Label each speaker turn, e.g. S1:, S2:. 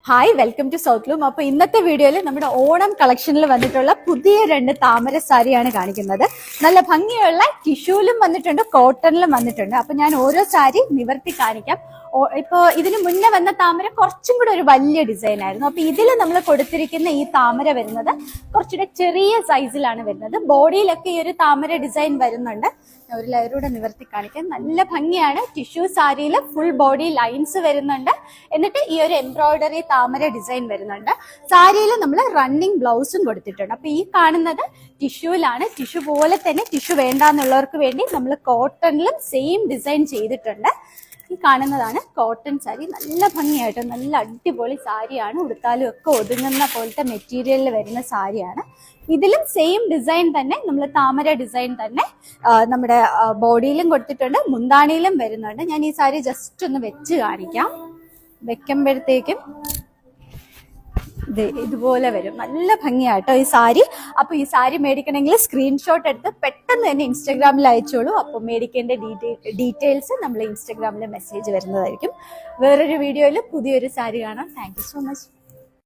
S1: Hi, welcome to South Loom. അപ്പോൾ ഇന്നത്തെ വീഡിയോയിൽ നമ്മുടെ ഓണം കളക്ഷനിൽ വന്നിട്ടുള്ള പുതിയ 2 താമര സാരിയാണ് കാണിക്കുന്നത്. നല്ല ഭംഗിയുള്ള ടിഷ്യൂലും വന്നിട്ടുണ്ട്, കോട്ടണിലും വന്നിട്ടുണ്ട്. അപ്പോൾ ഞാൻ ഓരോ സാരി നിവർത്തി കാണിക്കാം. ഇപ്പോൾ ഇതിന് മുന്നേ വന്ന താമര കുറച്ചും കൂടെ ഒരു വലിയ ഡിസൈൻ ആയിരുന്നു. അപ്പോൾ ഇതിൽ നമ്മൾ കൊടുത്തിരിക്കുന്ന ഈ താമര വരുന്നത് കുറച്ചുകൂടെ ചെറിയ സൈസിലാണ് വരുന്നത്. ബോഡിയിലൊക്കെ ഈ ഒരു താമര ഡിസൈൻ വരുന്നുണ്ട്. ഒരു ലെയറൂടെ നിവർത്തി കാണിക്കാം. നല്ല ഭംഗിയാണ്. ടിഷ്യൂ സാരിയിൽ ഫുൾ ബോഡി ലൈൻസ് വരുന്നുണ്ട്. എന്നിട്ട് ഈ ഒരു എംബ്രോയിഡറി താമര ഡിസൈൻ വരുന്നുണ്ട്. സാരിയിൽ നമ്മൾ റണ്ണിങ് ബ്ലൗസും കൊടുത്തിട്ടുണ്ട്. അപ്പൊ ഈ കാണുന്നത് ടിഷ്യൂലാണ്. ടിഷ്യൂ പോലെ തന്നെ ടിഷ്യൂ വേണ്ടാന്നുള്ളവർക്ക് വേണ്ടി നമ്മൾ കോട്ടണിലും സെയിം ഡിസൈൻ ചെയ്തിട്ടുണ്ട്. ഈ കാണുന്നതാണ് കോട്ടൺ സാരി. നല്ല ഭംഗിയായിട്ട് നല്ല അടിപൊളി സാരിയാണ്. ഉടുത്താലും ഒക്കെ ഒതുങ്ങുന്ന പോലത്തെ മെറ്റീരിയലിൽ വരുന്ന സാരിയാണ്. ഇതിലും സെയിം ഡിസൈൻ തന്നെ, നമ്മൾ താമര ഡിസൈൻ തന്നെ നമ്മുടെ ബോഡിയിലും കൊടുത്തിട്ടുണ്ട്, മുന്താണിയിലും വരുന്നുണ്ട്. ഞാൻ ഈ സാരി ജസ്റ്റ് ഒന്ന് വെച്ച് കാണിക്കാം. വെക്കുമ്പോഴത്തേക്കും ഇതുപോലെ വരും. നല്ല ഭംഗിയാട്ടോ ഈ സാരി. അപ്പൊ ഈ സാരി മേടിക്കണമെങ്കിൽ സ്ക്രീൻഷോട്ട് എടുത്ത് പെട്ടെന്ന് തന്നെ ഇൻസ്റ്റാഗ്രാമിൽ അയച്ചോളൂ. അപ്പൊ മേടിക്കേണ്ട ഡീറ്റെയിൽസ് നമ്മൾ ഇൻസ്റ്റാഗ്രാമിൽ മെസ്സേജ് വരുന്നതായിരിക്കും. വേറൊരു വീഡിയോയിൽ പുതിയൊരു സാരി കാണാം. Thank you so much.